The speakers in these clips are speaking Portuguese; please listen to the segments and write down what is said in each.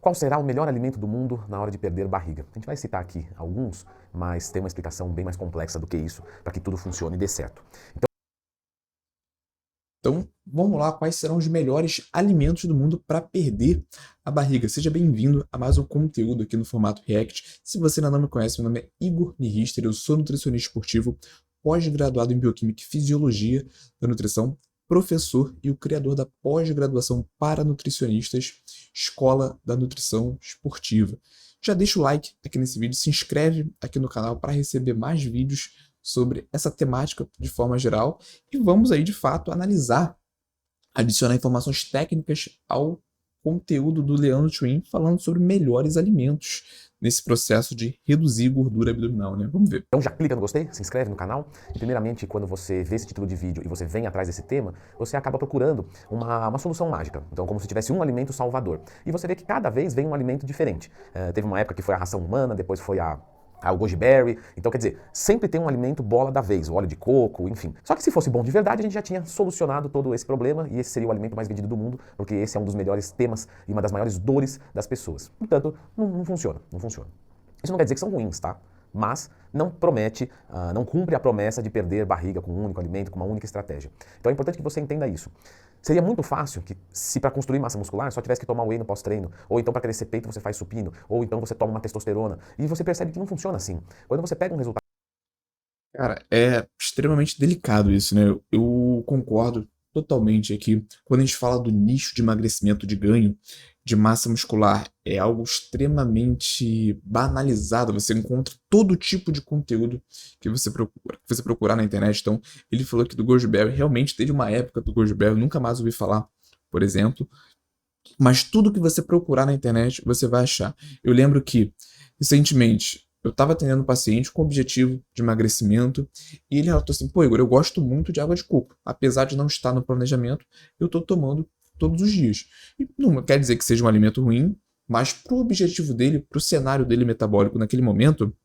Qual será o melhor alimento do mundo na hora de perder barriga? A gente vai citar aqui alguns, mas tem uma explicação bem mais complexa do que isso para que tudo funcione e dê certo. Então, vamos lá, quais serão os melhores alimentos do mundo para perder a barriga? Seja bem-vindo a mais um conteúdo aqui no formato React. Se você ainda não me conhece, meu nome é Igor Nirister, eu sou nutricionista esportivo, pós-graduado em Bioquímica e Fisiologia da Nutrição, professor e o criador da pós-graduação para nutricionistas, Escola da Nutrição Esportiva. Já deixa o like aqui nesse vídeo, se inscreve aqui no canal para receber mais vídeos sobre essa temática de forma geral e vamos aí de fato analisar, adicionar informações técnicas ao conteúdo do Leandro Twin falando sobre melhores alimentos nesse processo de reduzir gordura abdominal, né? Vamos ver. Então já clica no gostei, se inscreve no canal e primeiramente quando você vê esse título de vídeo e você vem atrás desse tema, você acaba procurando uma solução mágica. Então como se tivesse um alimento salvador. E você vê que cada vez vem um alimento diferente. Teve uma época que foi a ração humana, depois foi o goji berry. Então, quer dizer, sempre tem um alimento bola da vez, o óleo de coco, enfim. Só que se fosse bom de verdade, a gente já tinha solucionado todo esse problema e esse seria o alimento mais vendido do mundo, porque esse é um dos melhores temas e uma das maiores dores das pessoas. Portanto, não funciona, não funciona. Isso não quer dizer que são ruins, tá? Mas não promete, não cumpre a promessa de perder barriga com um único alimento, com uma única estratégia. Então é importante que você entenda isso. Seria muito fácil que, se para construir massa muscular só tivesse que tomar whey no pós-treino, ou então para crescer peito você faz supino, ou então você toma uma testosterona, e você percebe que não funciona assim. Quando você pega um resultado. Cara, é extremamente delicado isso, né? Eu concordo totalmente aqui. Quando a gente fala do nicho de emagrecimento, de ganho de massa muscular, é algo extremamente banalizado. Você encontra todo tipo de conteúdo que você procurar na internet. Então, ele falou aqui do goji berry. Realmente teve uma época do goji berry, eu nunca mais ouvi falar, por exemplo. Mas tudo que você procurar na internet, você vai achar. Eu lembro que, recentemente, eu estava atendendo um paciente com objetivo de emagrecimento e ele relatou assim: pô, Igor, eu gosto muito de água de coco. Apesar de não estar no planejamento, eu estou tomando todos os dias. E não quer dizer que seja um alimento ruim, mas para o objetivo dele, para o cenário dele metabólico naquele momento,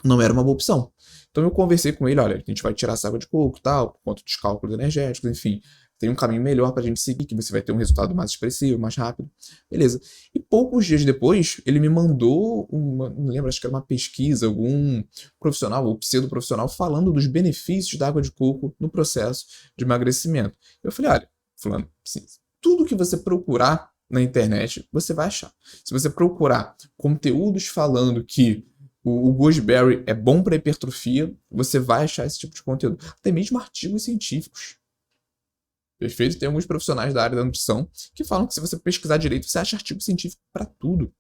não era uma boa opção. Então eu conversei com ele: olha, a gente vai tirar essa água de coco, tal, por conta dos cálculos energéticos, enfim. Tem um caminho melhor para a gente seguir, que você vai ter um resultado mais expressivo, mais rápido. Beleza. E poucos dias depois, ele me mandou não lembro, acho que era uma pesquisa, algum profissional ou pseudo-profissional falando dos benefícios da água de coco no processo de emagrecimento. Eu falei: olha, fulano, assim, tudo que você procurar na internet, você vai achar. Se você procurar conteúdos falando que o goji berry é bom para hipertrofia, você vai achar esse tipo de conteúdo. Até mesmo artigos científicos. Perfeito? Tem alguns profissionais da área da nutrição que falam que se você pesquisar direito, você acha artigo científico para tudo.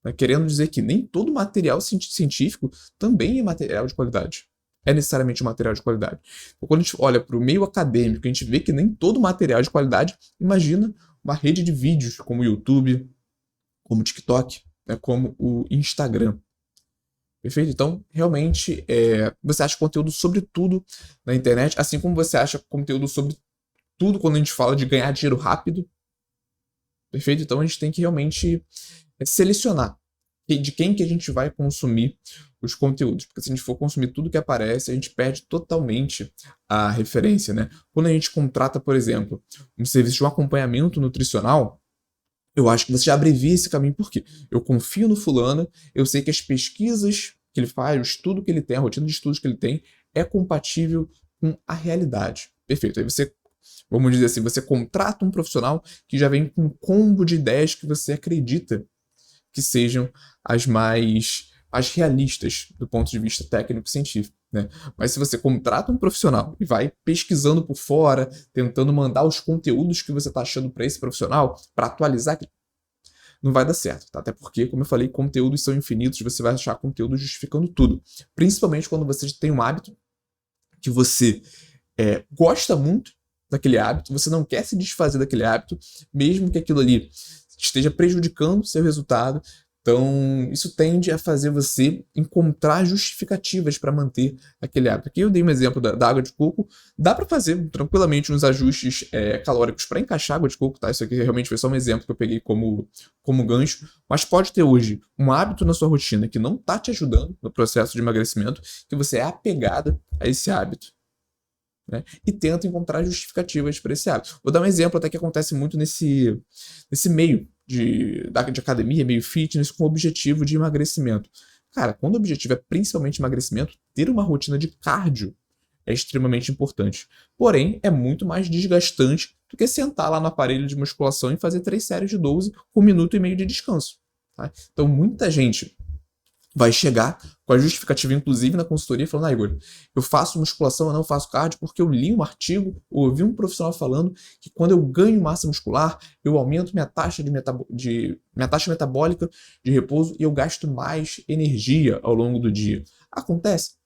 Né? Querendo dizer que nem todo material científico também é material de qualidade. É necessariamente um material de qualidade. Então, quando a gente olha para o meio acadêmico, a gente vê que nem todo material é de qualidade. Imagina uma rede de vídeos como o YouTube, como o TikTok, né? Como o Instagram. Perfeito? Então, realmente, você acha conteúdo sobre tudo na internet, assim como você acha conteúdo sobre tudo quando a gente fala de ganhar dinheiro rápido. Perfeito? Então, a gente tem que realmente selecionar de quem que a gente vai consumir os conteúdos. Porque se a gente for consumir tudo que aparece, a gente perde totalmente a referência, né? Quando a gente contrata, por exemplo, um serviço de um acompanhamento nutricional, eu acho que você já abrevia esse caminho. Por quê? Eu confio no fulano, eu sei que as pesquisas que ele faz, o estudo que ele tem, a rotina de estudos que ele tem, é compatível com a realidade. Perfeito. Aí você, vamos dizer assim, você contrata um profissional que já vem com um combo de ideias que você acredita que sejam as realistas do ponto de vista técnico-científico. Né? Mas se você contrata um profissional e vai pesquisando por fora, tentando mandar os conteúdos que você está achando para esse profissional, para atualizar, não vai dar certo. Tá? Até porque, como eu falei, conteúdos são infinitos, você vai achar conteúdo justificando tudo. Principalmente quando você tem um hábito que você gosta muito daquele hábito, você não quer se desfazer daquele hábito, mesmo que aquilo ali esteja prejudicando o seu resultado. Então, isso tende a fazer você encontrar justificativas para manter aquele hábito. Aqui eu dei um exemplo da água de coco. Dá para fazer tranquilamente uns ajustes calóricos para encaixar a água de coco, tá? Isso aqui realmente foi só um exemplo que eu peguei como gancho. Mas pode ter hoje um hábito na sua rotina que não está te ajudando no processo de emagrecimento, que você é apegada a esse hábito. Né? E tenta encontrar justificativas para esse hábito. Vou dar um exemplo até que acontece muito nesse meio de academia, meio fitness, com o objetivo de emagrecimento. Cara, quando o objetivo é principalmente emagrecimento, ter uma rotina de cardio é extremamente importante. Porém, é muito mais desgastante do que sentar lá no aparelho de musculação e fazer 3 séries de 12 com 1,5 minuto de descanso. Tá? Então, muita gente vai chegar com a justificativa, inclusive na consultoria, falando: Igor, eu faço musculação, eu não faço cardio porque eu li um artigo ou ouvi um profissional falando que quando eu ganho massa muscular, eu aumento minha taxa metabólica de repouso e eu gasto mais energia ao longo do dia. Acontece,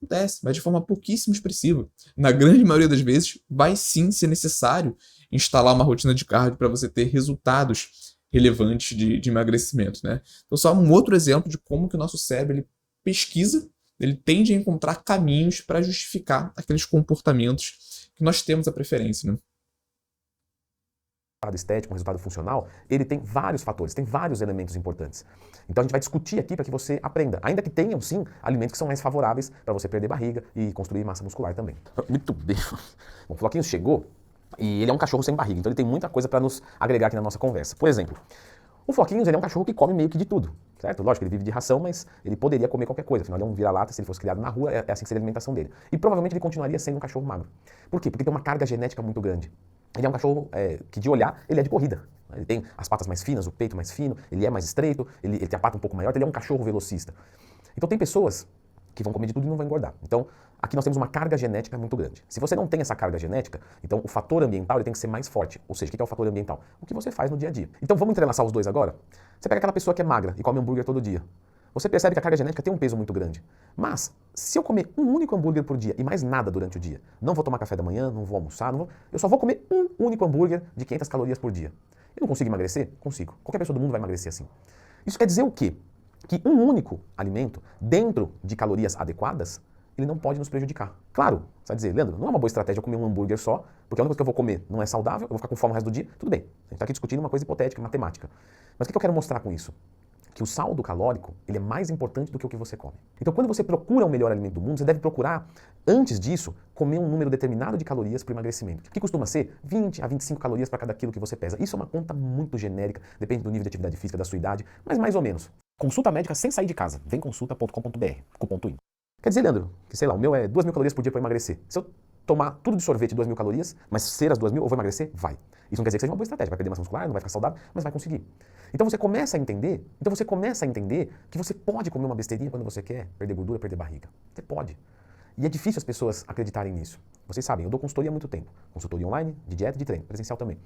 mas de forma pouquíssimo expressiva. Na grande maioria das vezes, vai sim ser necessário instalar uma rotina de cardio para você ter resultados relevantes de emagrecimento, né? Então, só um outro exemplo de como que o nosso cérebro ele pesquisa, ele tende a encontrar caminhos para justificar aqueles comportamentos que nós temos a preferência, né? Um resultado estético, um resultado funcional, ele tem vários fatores, tem vários elementos importantes. Então a gente vai discutir aqui para que você aprenda, ainda que tenham sim alimentos que são mais favoráveis para você perder barriga e construir massa muscular também. Muito bem. Bom, o Floquinho chegou e ele é um cachorro sem barriga, então ele tem muita coisa para nos agregar aqui na nossa conversa. Por exemplo, o Floquinhos ele é um cachorro que come meio que de tudo, certo? Lógico que ele vive de ração, mas ele poderia comer qualquer coisa, afinal ele é um vira-lata, se ele fosse criado na rua, é assim que seria a alimentação dele. E provavelmente ele continuaria sendo um cachorro magro. Por quê? Porque tem uma carga genética muito grande. Ele é um cachorro que, de olhar, ele é de corrida. Ele tem as patas mais finas, o peito mais fino, ele é mais estreito, ele tem a pata um pouco maior, então ele é um cachorro velocista. Então tem pessoas que vão comer de tudo e não vão engordar. Então, aqui nós temos uma carga genética muito grande. Se você não tem essa carga genética, então o fator ambiental ele tem que ser mais forte. Ou seja, o que é o fator ambiental? O que você faz no dia a dia. Então vamos entrelaçar os dois agora? Você pega aquela pessoa que é magra e come hambúrguer todo dia. Você percebe que a carga genética tem um peso muito grande. Mas, se eu comer um único hambúrguer por dia e mais nada durante o dia, não vou tomar café da manhã, não vou almoçar, eu só vou comer um único hambúrguer de 500 calorias por dia. Eu não consigo emagrecer? Consigo. Qualquer pessoa do mundo vai emagrecer assim. Isso quer dizer o quê? Que um único alimento, dentro de calorias adequadas, ele não pode nos prejudicar. Claro, você vai dizer, Leandro, não é uma boa estratégia eu comer um hambúrguer só, porque a única coisa que eu vou comer não é saudável, eu vou ficar com fome o resto do dia. Tudo bem, a gente está aqui discutindo uma coisa hipotética, matemática. Mas o que eu quero mostrar com isso? Que o saldo calórico ele é mais importante do que o que você come. Então, quando você procura o melhor alimento do mundo, você deve procurar, antes disso, comer um número determinado de calorias para o emagrecimento, que costuma ser 20 a 25 calorias para cada quilo que você pesa. Isso é uma conta muito genérica, depende do nível de atividade física, da sua idade, mas mais ou menos. Consulta médica sem sair de casa. Vemconsulta.com.br, cupom TWIN. Quer dizer, Leandro, que sei lá, o meu é 2.000 calorias por dia para emagrecer. Se eu tomar tudo de sorvete 2.000 calorias, mas ser as 2.000, eu vou emagrecer? Vai. Isso não quer dizer que seja uma boa estratégia, vai perder massa muscular, não vai ficar saudável, mas vai conseguir. Então você começa a entender que você pode comer uma besteirinha quando você quer perder gordura, perder barriga. Você pode. E é difícil as pessoas acreditarem nisso. Vocês sabem, eu dou consultoria há muito tempo. Consultoria online, de dieta e de treino, presencial também.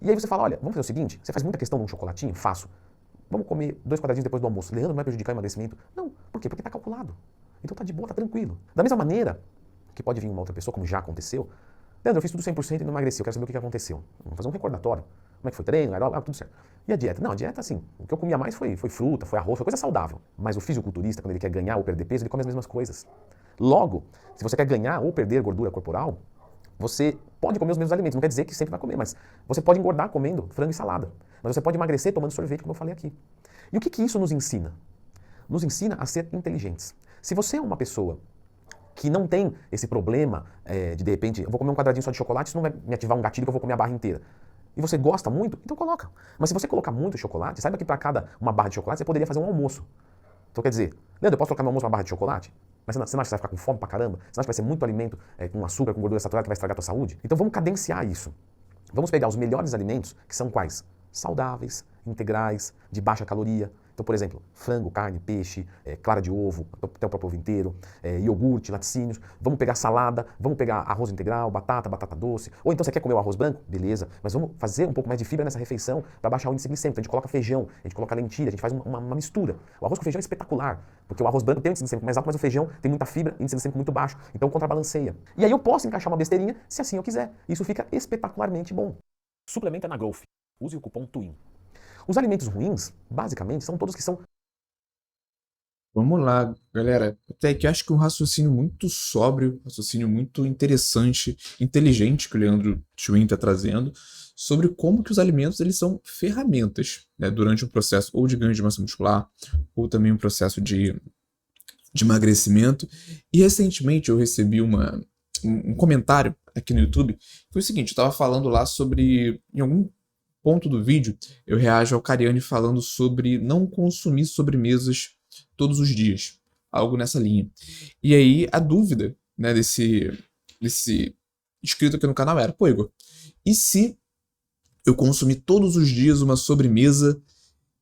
E aí você fala, olha, vamos fazer o seguinte, você faz muita questão de um chocolatinho? Faço. Vamos comer 2 quadradinhos depois do almoço. Leandro, não vai prejudicar o emagrecimento? Não. Por quê? Porque está calculado. Então tá de boa, tá tranquilo. Da mesma maneira que pode vir uma outra pessoa, como já aconteceu, Leandro, eu fiz tudo 100% e não emagreci, eu quero saber o que aconteceu. Vamos fazer um recordatório. Como é que foi treino, aeróbico, tudo certo. E a dieta? Não, a dieta, assim, o que eu comia mais foi fruta, foi arroz, foi coisa saudável. Mas o fisiculturista, quando ele quer ganhar ou perder peso, ele come as mesmas coisas. Logo, se você quer ganhar ou perder gordura corporal, você pode comer os mesmos alimentos. Não quer dizer que sempre vai comer, mas você pode engordar comendo frango e salada. Mas você pode emagrecer tomando sorvete, como eu falei aqui. E o que isso nos ensina? Nos ensina a ser inteligentes. Se você é uma pessoa que não tem esse problema de repente, eu vou comer um quadradinho só de chocolate, isso não vai me ativar um gatilho que eu vou comer a barra inteira. E você gosta muito, então coloca. Mas se você colocar muito chocolate, saiba que para cada uma barra de chocolate você poderia fazer um almoço. Então quer dizer, Leandro, eu posso colocar no almoço uma barra de chocolate? Mas você não acha que você vai ficar com fome pra caramba? Você não acha que vai ser muito alimento com açúcar, com gordura saturada que vai estragar a tua saúde? Então vamos cadenciar isso. Vamos pegar os melhores alimentos, que são quais? Saudáveis, integrais, de baixa caloria. Então, por exemplo, frango, carne, peixe, clara de ovo, até o próprio ovo inteiro, iogurte, laticínios. Vamos pegar salada, vamos pegar arroz integral, batata doce. Ou então você quer comer o arroz branco? Beleza, mas vamos fazer um pouco mais de fibra nessa refeição para baixar o índice glicêmico. Então, a gente coloca feijão, a gente coloca lentilha, a gente faz uma mistura. O arroz com feijão é espetacular, porque o arroz branco tem um índice glicêmico mais alto, mas o feijão tem muita fibra, índice glicêmico muito baixo. Então, contrabalanceia. E aí eu posso encaixar uma besteirinha se assim eu quiser. Isso fica espetacularmente bom. Suplementa na Growth. Use o cupom TWIN. Os alimentos ruins, basicamente, são todos que são... Vamos lá, galera. Até que acho que um raciocínio muito sóbrio, raciocínio muito interessante, inteligente que o Leandro Twin está trazendo, sobre como que os alimentos eles são ferramentas, né, durante um processo ou de ganho de massa muscular, ou também um processo de emagrecimento. E recentemente eu recebi um comentário aqui no YouTube, que foi o seguinte, eu estava falando lá sobre, em algum ponto do vídeo, eu reajo ao Cariani falando sobre não consumir sobremesas todos os dias. Algo nessa linha. E aí, a dúvida, né, desse inscrito aqui no canal era, pô, Igor, e se eu consumir todos os dias uma sobremesa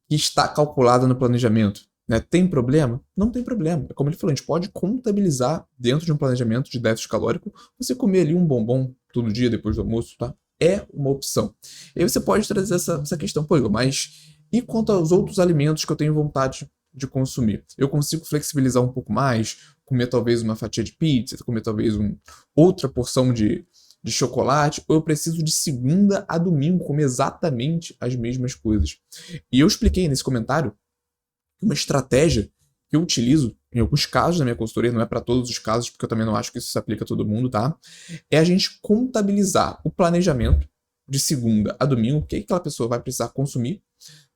que está calculada no planejamento? Né? Tem problema? Não tem problema. É como ele falou, a gente pode contabilizar dentro de um planejamento de déficit calórico, você comer ali um bombom todo dia depois do almoço, tá? É uma opção. E aí você pode trazer essa questão, pô, Igor, mas e quanto aos outros alimentos que eu tenho vontade de consumir? Eu consigo flexibilizar um pouco mais, comer talvez uma fatia de pizza, comer talvez outra porção de chocolate, ou eu preciso de segunda a domingo comer exatamente as mesmas coisas? E eu expliquei nesse comentário uma estratégia que eu utilizo em alguns casos da minha consultoria, não é para todos os casos, porque eu também não acho que isso se aplica a todo mundo, tá? É a gente contabilizar o planejamento de segunda a domingo, o que aquela pessoa vai precisar consumir,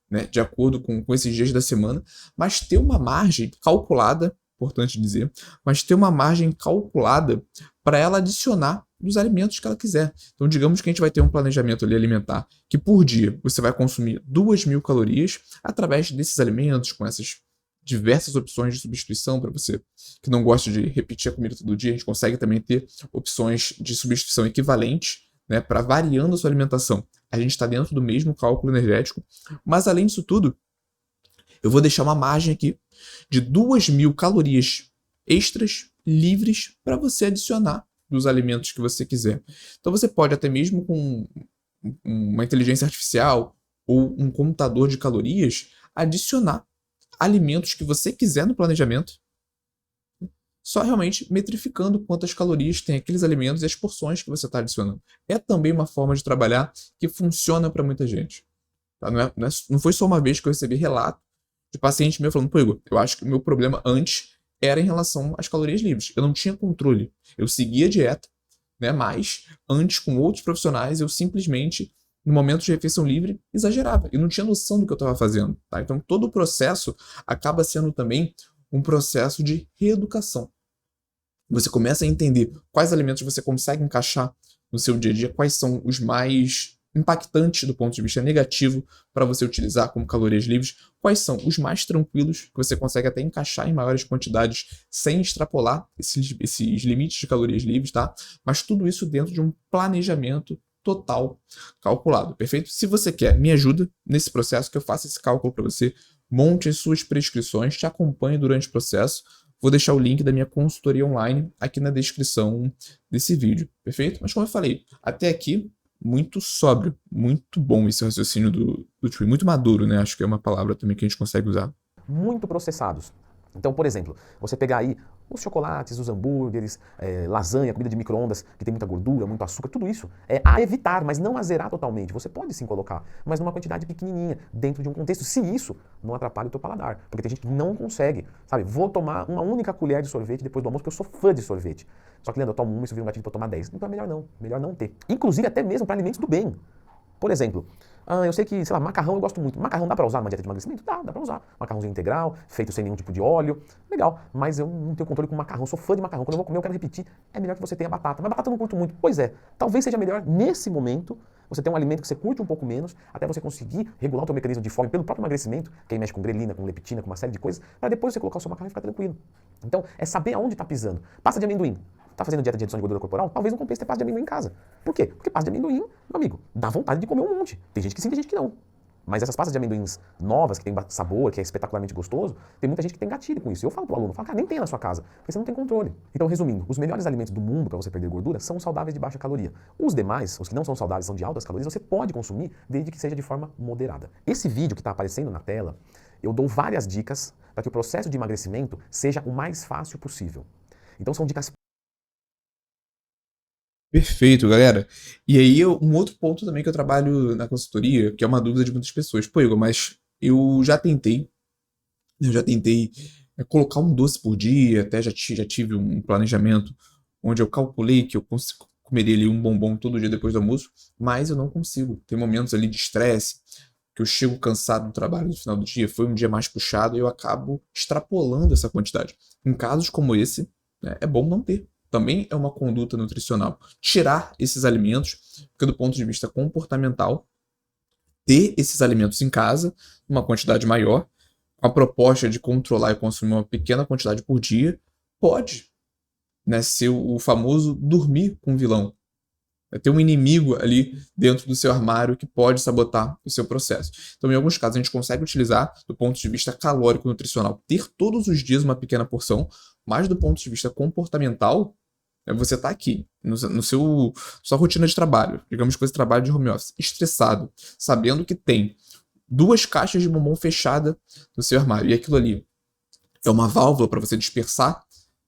né, de acordo com esses dias da semana, mas ter uma margem calculada, importante dizer, mas ter uma margem calculada para ela adicionar dos alimentos que ela quiser. Então, digamos que a gente vai ter um planejamento ali alimentar que por dia você vai consumir 2.000 calorias através desses alimentos, com essas diversas opções de substituição para você que não gosta de repetir a comida todo dia. A gente consegue também ter opções de substituição equivalentes, né, para variando a sua alimentação. A gente está dentro do mesmo cálculo energético, mas além disso tudo, eu vou deixar uma margem aqui de 2.000 calorias extras livres para você adicionar dos alimentos que você quiser. Então você pode até mesmo com uma inteligência artificial ou um computador de calorias adicionar alimentos que você quiser no planejamento, só realmente metrificando quantas calorias tem aqueles alimentos e as porções que você está adicionando. É também uma forma de trabalhar que funciona para muita gente. Tá? Não foi só uma vez que eu recebi relato de paciente meu falando, pô, Igor, eu acho que o meu problema antes era em relação às calorias livres. Eu não tinha controle. Eu seguia a dieta, né? Mas antes, com outros profissionais, eu simplesmente, no momento de refeição livre, exagerava. Eu não tinha noção do que eu estava fazendo. Tá? Então, todo o processo acaba sendo também um processo de reeducação. Você começa a entender quais alimentos você consegue encaixar no seu dia a dia, quais são os mais impactantes do ponto de vista negativo para você utilizar como calorias livres, quais são os mais tranquilos que você consegue até encaixar em maiores quantidades sem extrapolar esses limites de calorias livres, tá? Mas tudo isso dentro de um planejamento total calculado, perfeito? Se você quer, me ajuda nesse processo que eu faça esse cálculo para você, monte as suas prescrições, te acompanhe durante o processo. Vou deixar o link da minha consultoria online aqui na descrição desse vídeo, perfeito? Mas como eu falei, até aqui muito sóbrio, muito bom esse raciocínio do Tree, muito maduro, né? Acho que é uma palavra também que a gente consegue usar. Muito processados. Então, por exemplo, você pegar aí os chocolates, os hambúrgueres, lasanha, comida de micro-ondas que tem muita gordura, muito açúcar, tudo isso é a evitar, mas não a zerar totalmente. Você pode sim colocar, mas numa quantidade pequenininha, dentro de um contexto, se isso não atrapalha o teu paladar. Porque tem gente que não consegue, sabe? Vou tomar uma única colher de sorvete depois do almoço, porque eu sou fã de sorvete. Só que, Leandro, eu tomo uma e isso vira um gatilho para tomar 10. Então é melhor não ter. Inclusive até mesmo para alimentos do bem. Por exemplo, eu sei que, sei lá, macarrão eu gosto muito. Macarrão dá pra usar numa dieta de emagrecimento? Dá pra usar. Macarrãozinho integral, feito sem nenhum tipo de óleo. Legal, mas eu não tenho controle com macarrão. Eu sou fã de macarrão. Quando eu vou comer, eu quero repetir. É melhor que você tenha batata. Mas batata eu não curto muito. Pois é, talvez seja melhor nesse momento você ter um alimento que você curte um pouco menos, até você conseguir regular o teu mecanismo de fome pelo próprio emagrecimento, que aí mexe com grelina, com leptina, com uma série de coisas, para depois você colocar o seu macarrão e ficar tranquilo. Então, é saber aonde tá pisando. Pasta de amendoim. Tá fazendo dieta de redução de gordura corporal? Talvez não compense ter pasta de amendoim em casa. Por quê? Porque pasta de amendoim, meu amigo, dá vontade de comer um monte. Tem gente que sim, tem gente que não. Mas essas pastas de amendoins novas, que tem sabor, que é espetacularmente gostoso, tem muita gente que tem gatilho com isso. E eu falo pro aluno, cara, nem tem na sua casa, porque você não tem controle. Então, resumindo, os melhores alimentos do mundo para você perder gordura são saudáveis de baixa caloria. Os demais, os que não são saudáveis, são de altas calorias, você pode consumir, desde que seja de forma moderada. Esse vídeo que está aparecendo na tela, eu dou várias dicas para que o processo de emagrecimento seja o mais fácil possível. Então, são dicas. Perfeito, galera. E aí, um outro ponto também que eu trabalho na consultoria, que é uma dúvida de muitas pessoas. Pô, Igor, mas eu já tentei colocar um doce por dia, até já tive um planejamento onde eu calculei que eu comeria ali um bombom todo dia depois do almoço, mas eu não consigo. Tem momentos ali de estresse, que eu chego cansado do trabalho no final do dia, foi um dia mais puxado e eu acabo extrapolando essa quantidade. Em casos como esse, né, é bom não ter. Também é uma conduta nutricional. Tirar esses alimentos, porque do ponto de vista comportamental, ter esses alimentos em casa, uma quantidade maior, com a proposta de controlar e consumir uma pequena quantidade por dia, pode, né, ser o famoso dormir com o vilão. Vai ter um inimigo ali dentro do seu armário que pode sabotar o seu processo. Então, em alguns casos, a gente consegue utilizar, do ponto de vista calórico nutricional, ter todos os dias uma pequena porção, mas do ponto de vista comportamental, você está aqui, sua rotina de trabalho, digamos que você trabalha de home office, estressado, sabendo que tem 2 caixas de bombom fechada no seu armário, e aquilo ali é uma válvula para você dispersar,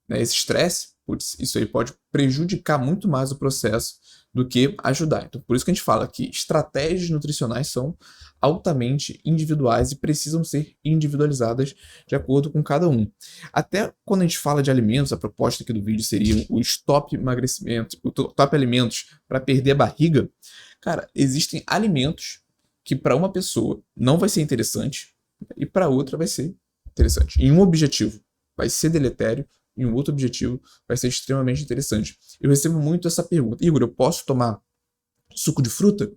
né, esse estresse, putz, isso aí pode prejudicar muito mais o processo do que ajudar. Então, por isso que a gente fala que estratégias nutricionais são altamente individuais e precisam ser individualizadas de acordo com cada um. Até quando a gente fala de alimentos, a proposta aqui do vídeo seria os top emagrecimento, o top alimentos para perder a barriga. Cara, existem alimentos que para uma pessoa não vai ser interessante e para outra vai ser interessante. Em um objetivo vai ser deletério, em um outro objetivo vai ser extremamente interessante. Eu recebo muito essa pergunta: Igor, eu posso tomar suco de fruta?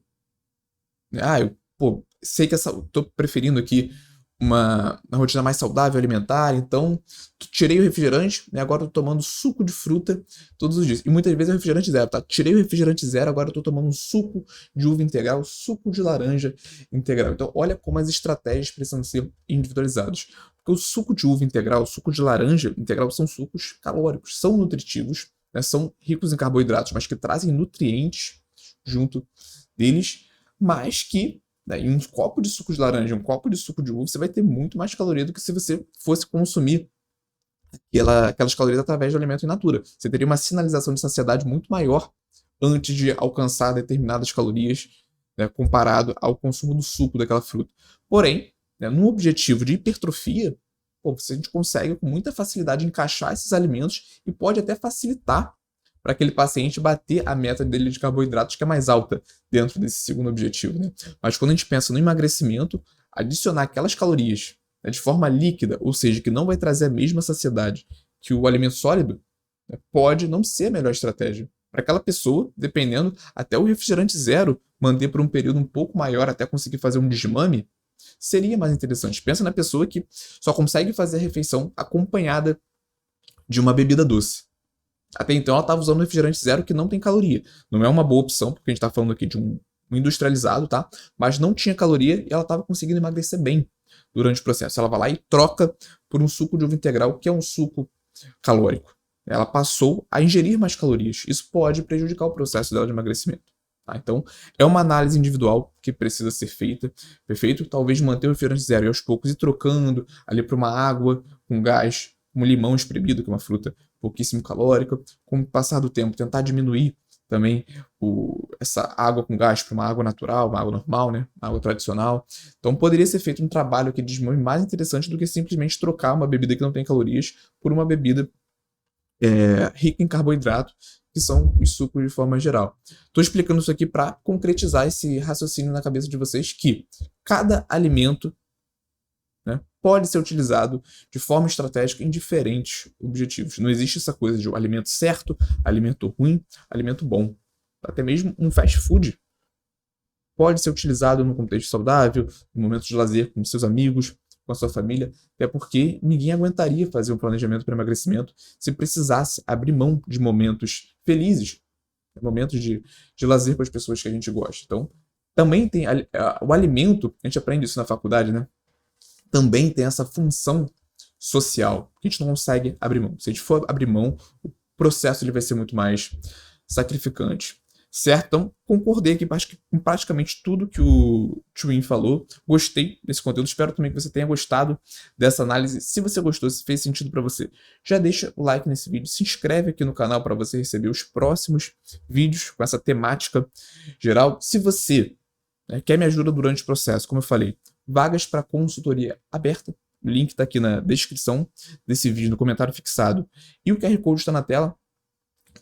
Eu sei que tô preferindo aqui uma rotina mais saudável alimentar, então tirei o refrigerante, né, agora tô tomando suco de fruta todos os dias. E muitas vezes é refrigerante zero, tá? Tirei o refrigerante zero, agora tô tomando um suco de uva integral, suco de laranja integral. Então olha como as estratégias precisam ser individualizadas. Porque o suco de uva integral, o suco de laranja integral são sucos calóricos, são nutritivos, né, são ricos em carboidratos, mas que trazem nutrientes junto deles, mas que, né, em um copo de suco de laranja, um copo de suco de uva, você vai ter muito mais caloria do que se você fosse consumir aquelas calorias através do alimento in natura. Você teria uma sinalização de saciedade muito maior antes de alcançar determinadas calorias, né, comparado ao consumo do suco daquela fruta. Porém, né, num objetivo de hipertrofia, a gente consegue com muita facilidade encaixar esses alimentos e pode até facilitar para aquele paciente bater a meta dele de carboidratos, que é mais alta dentro desse segundo objetivo, né? Mas quando a gente pensa no emagrecimento, adicionar aquelas calorias, né, de forma líquida, ou seja, que não vai trazer a mesma saciedade que o alimento sólido, né, pode não ser a melhor estratégia. Para aquela pessoa, dependendo, até o refrigerante zero, manter por um período um pouco maior até conseguir fazer um desmame, seria mais interessante. Pensa na pessoa que só consegue fazer a refeição acompanhada de uma bebida doce. Até então ela estava usando um refrigerante zero que não tem caloria. Não é uma boa opção, porque a gente está falando aqui de um industrializado, tá? Mas não tinha caloria e ela estava conseguindo emagrecer bem durante o processo. Ela vai lá e troca por um suco de uva integral, que é um suco calórico. Ela passou a ingerir mais calorias. Isso pode prejudicar o processo dela de emagrecimento. Tá? Então, é uma análise individual que precisa ser feita, perfeito? Talvez manter o refrigerante zero e aos poucos ir trocando ali para uma água com gás, um limão espremido, que é uma fruta pouquíssimo calórica. Com o passar do tempo, tentar diminuir também essa água com gás para uma água natural, uma água normal, né? Uma água tradicional. Então, poderia ser feito um trabalho aqui de desmame mais interessante do que simplesmente trocar uma bebida que não tem calorias por uma bebida rica em carboidrato, que são os sucos de forma geral. Estou explicando isso aqui para concretizar esse raciocínio na cabeça de vocês, que cada alimento, né, pode ser utilizado de forma estratégica em diferentes objetivos. Não existe essa coisa de alimento certo, alimento ruim, alimento bom. Até mesmo um fast food pode ser utilizado no contexto saudável, em momentos de lazer com seus amigos, com a sua família, até porque ninguém aguentaria fazer um planejamento para emagrecimento se precisasse abrir mão de momentos felizes, momentos de lazer com as pessoas que a gente gosta. Então, também tem o alimento, a gente aprende isso na faculdade, né? Também tem essa função social, que a gente não consegue abrir mão. Se a gente for abrir mão, o processo ele vai ser muito mais sacrificante. Certo? Então, concordei aqui com praticamente tudo que o Chuin falou. Gostei desse conteúdo. Espero também que você tenha gostado dessa análise. Se você gostou, se fez sentido para você, já deixa o like nesse vídeo. Se inscreve aqui no canal para você receber os próximos vídeos com essa temática geral. Se você quer me ajuda durante o processo, como eu falei, vagas para consultoria aberta. O link está aqui na descrição desse vídeo, no comentário fixado. E o QR Code está na tela,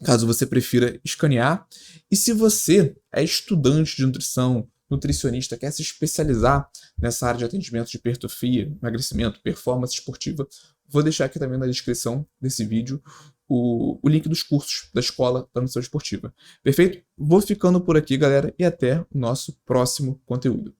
caso você prefira escanear. E se você é estudante de nutrição, nutricionista, quer se especializar nessa área de atendimento de hipertrofia, emagrecimento, performance esportiva, vou deixar aqui também na descrição desse vídeo o link dos cursos da Escola da Nutrição Esportiva. Perfeito? Vou ficando por aqui, galera, e até o nosso próximo conteúdo.